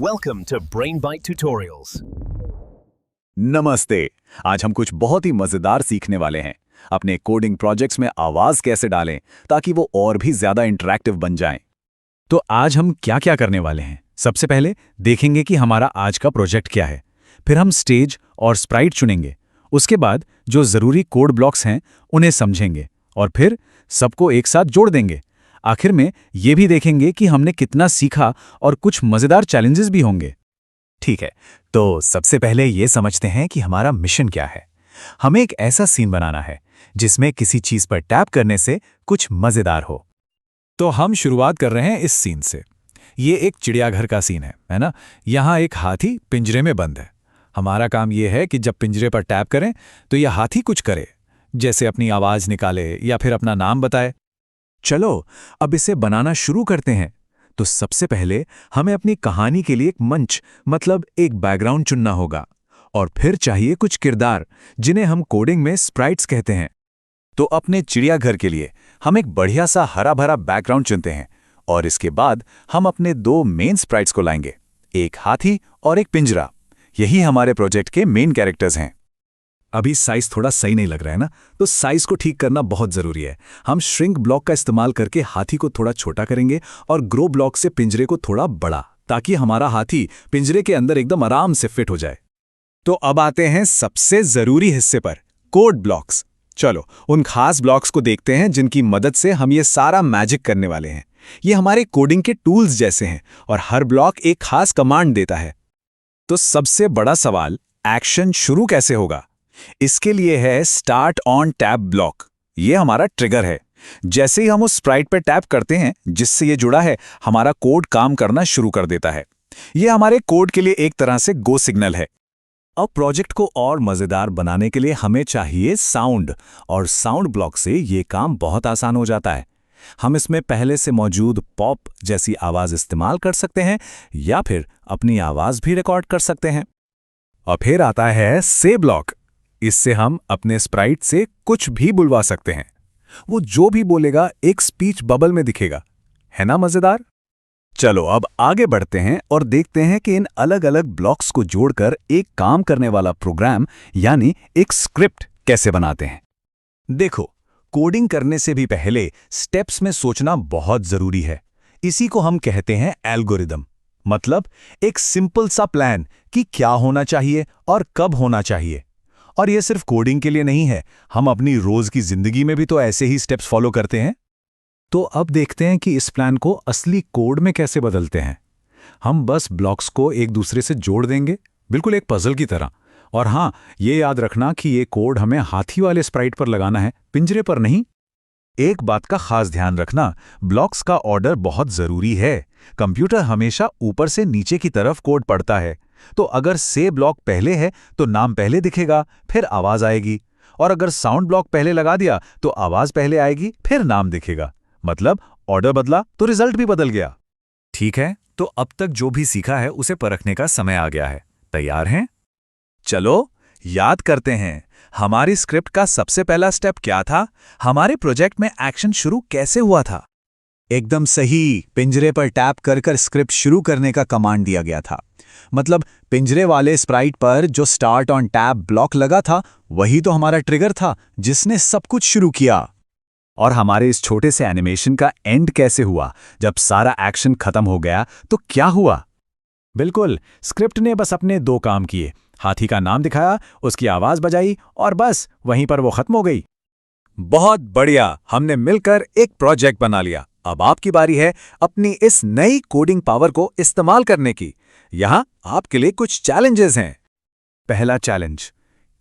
Welcome to Brain Bite Tutorials. नमस्ते। आज हम कुछ बहुत ही मजेदार सीखने वाले हैं। अपने कोडिंग प्रोजेक्ट्स में आवाज कैसे डालें ताकि वो और भी ज्यादा इंटरैक्टिव बन जाएं। तो आज हम क्या-क्या करने वाले हैं? सबसे पहले देखेंगे कि हमारा आज का प्रोजेक्ट क्या है। फिर हम स्टेज और स्प्राइट चुनेंगे। उसके बाद जो जरूरी कोड ब्लॉक्स हैं उन्हें समझेंगे और फिर सबको एक साथ जोड़ देंगे। आखिर में ये भी देखेंगे कि हमने कितना सीखा और कुछ मजेदार चैलेंजेस भी होंगे। ठीक है, तो सबसे पहले ये समझते हैं कि हमारा मिशन क्या है। हमें एक ऐसा सीन बनाना है जिसमें किसी चीज पर टैप करने से कुछ मजेदार हो। तो हम शुरुआत कर रहे हैं इस सीन से। ये एक चिड़ियाघर का सीन है ना? यहाँ एक हाथी पिंजरे में बंद है। हमारा काम ये है कि जब पिंजरे पर टैप करें तो यह हाथी कुछ करे, जैसे अपनी आवाज निकाले या फिर अपना नाम बताए। चलो अब इसे बनाना शुरू करते हैं। तो सबसे पहले हमें अपनी कहानी के लिए एक मंच मतलब एक बैकग्राउंड चुनना होगा और फिर चाहिए कुछ किरदार जिन्हें हम कोडिंग में स्प्राइट्स कहते हैं। तो अपने चिड़ियाघर के लिए हम एक बढ़िया सा हरा भरा बैकग्राउंड चुनते हैं और इसके बाद हम अपने दो मेन स्प्राइट्स को लाएंगे, एक हाथी और एक पिंजरा। यही हमारे प्रोजेक्ट के मेन कैरेक्टर्स हैं। अभी साइज थोड़ा सही नहीं लग रहा है ना, तो साइज को ठीक करना बहुत जरूरी है। हम श्रिंक ब्लॉक का इस्तेमाल करके हाथी को थोड़ा छोटा करेंगे और ग्रो ब्लॉक से पिंजरे को थोड़ा बड़ा, ताकि हमारा हाथी पिंजरे के अंदर एकदम आराम से फिट हो जाए। तो अब आते हैं सबसे जरूरी हिस्से पर, कोड ब्लॉक्स। चलो उन खास ब्लॉक्स को देखते हैं जिनकी मदद से हम ये सारा मैजिक करने वाले हैं। ये हमारे कोडिंग के टूल्स जैसे हैं और हर ब्लॉक एक खास कमांड देता है। तो सबसे बड़ा सवाल, एक्शन शुरू कैसे होगा? इसके लिए है स्टार्ट ऑन टैब ब्लॉक। ये हमारा ट्रिगर है। जैसे ही हम उस स्प्राइट पर टैप करते हैं जिससे ये जुड़ा है, हमारा कोड काम करना शुरू कर देता है। ये हमारे कोड के लिए एक तरह से गो सिग्नल है। अब प्रोजेक्ट को और मजेदार बनाने के लिए हमें चाहिए साउंड, और साउंड ब्लॉक से ये काम बहुत आसान हो जाता है। हम इसमें पहले से मौजूद पॉप जैसी आवाज इस्तेमाल कर सकते हैं या फिर अपनी आवाज भी रिकॉर्ड कर सकते हैं। और फिर आता है से ब्लॉक। इससे हम अपने स्प्राइट से कुछ भी बुलवा सकते हैं। वो जो भी बोलेगा एक स्पीच बबल में दिखेगा। है ना मजेदार? चलो अब आगे बढ़ते हैं और देखते हैं कि इन अलग अलग ब्लॉक्स को जोड़कर एक काम करने वाला प्रोग्राम यानी एक स्क्रिप्ट कैसे बनाते हैं। देखो, कोडिंग करने से भी पहले स्टेप्स में सोचना बहुत जरूरी है। इसी को हम कहते हैं एल्गोरिदम, मतलब एक सिंपल सा प्लान कि क्या होना चाहिए और कब होना चाहिए। और ये सिर्फ कोडिंग के लिए नहीं है, हम अपनी रोज की जिंदगी में भी तो ऐसे ही स्टेप्स फॉलो करते हैं। तो अब देखते हैं कि इस प्लान को असली कोड में कैसे बदलते हैं। हम बस ब्लॉक्स को एक दूसरे से जोड़ देंगे, बिल्कुल एक पजल की तरह। और हाँ, ये याद रखना कि ये कोड हमें हाथी वाले स्प्राइट पर लगाना है, पिंजरे पर नहीं। एक बात का खास ध्यान रखना, ब्लॉक्स का ऑर्डर बहुत जरूरी है। कंप्यूटर हमेशा ऊपर से नीचे की तरफ कोड पढ़ता है। तो अगर से ब्लॉक पहले है तो नाम पहले दिखेगा, फिर आवाज आएगी। और अगर साउंड ब्लॉक पहले लगा दिया तो आवाज पहले आएगी, फिर नाम दिखेगा। मतलब ऑर्डर बदला तो रिजल्ट भी बदल गया। ठीक है, तो अब तक जो भी सीखा है उसे परखने का समय आ गया है। तैयार हैं? चलो याद करते हैं, हमारी स्क्रिप्ट का सबसे पहला स्टेप क्या था? हमारे प्रोजेक्ट में एक्शन शुरू कैसे हुआ था? एकदम सही, पिंजरे पर टैप कर स्क्रिप्ट शुरू करने का कमांड दिया गया था। मतलब पिंजरे वाले स्प्राइट पर जो स्टार्ट ऑन टैब ब्लॉक लगा था, वही तो हमारा ट्रिगर था जिसने सब कुछ शुरू किया। और हमारे इस छोटे से एनिमेशन का एंड कैसे हुआ? जब सारा एक्शन खत्म हो गया तो क्या हुआ? बिल्कुल, स्क्रिप्ट ने बस अपने दो काम किए। हाथी का नाम दिखाया, उसकी आवाज बजाई और बस वहीं पर वो खत्म हो गई। बहुत बढ़िया, हमने मिलकर एक प्रोजेक्ट बना लिया। अब आपकी बारी है अपनी इस नई कोडिंग पावर को इस्तेमाल करने की। यहां आपके लिए कुछ चैलेंजेस हैं। पहला चैलेंज,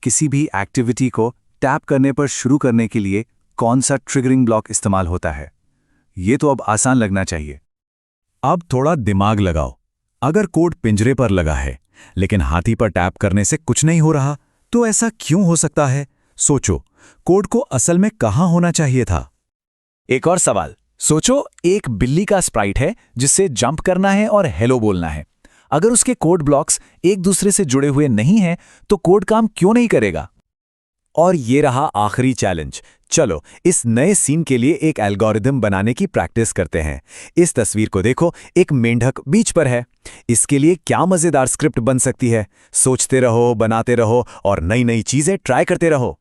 किसी भी एक्टिविटी को टैप करने पर शुरू करने के लिए कौन सा ट्रिगरिंग ब्लॉक इस्तेमाल होता है? ये तो अब आसान लगना चाहिए। अब थोड़ा दिमाग लगाओ। अगर कोड पिंजरे पर लगा है लेकिन हाथी पर टैप करने से कुछ नहीं हो रहा, तो ऐसा क्यों हो सकता है? सोचो, कोड को असल में कहां होना चाहिए था? एक और सवाल सोचो, एक बिल्ली का स्प्राइट है जिससे जंप करना है और हेलो बोलना है। अगर उसके कोड ब्लॉक्स एक दूसरे से जुड़े हुए नहीं हैं तो कोड काम क्यों नहीं करेगा? और ये रहा आखिरी चैलेंज। चलो इस नए सीन के लिए एक एल्गोरिदम बनाने की प्रैक्टिस करते हैं। इस तस्वीर को देखो, एक मेंढक बीच पर है। इसके लिए क्या मज़ेदार स्क्रिप्ट बन सकती है? सोचते रहो, बनाते रहो और नई नई चीज़ें ट्राई करते रहो।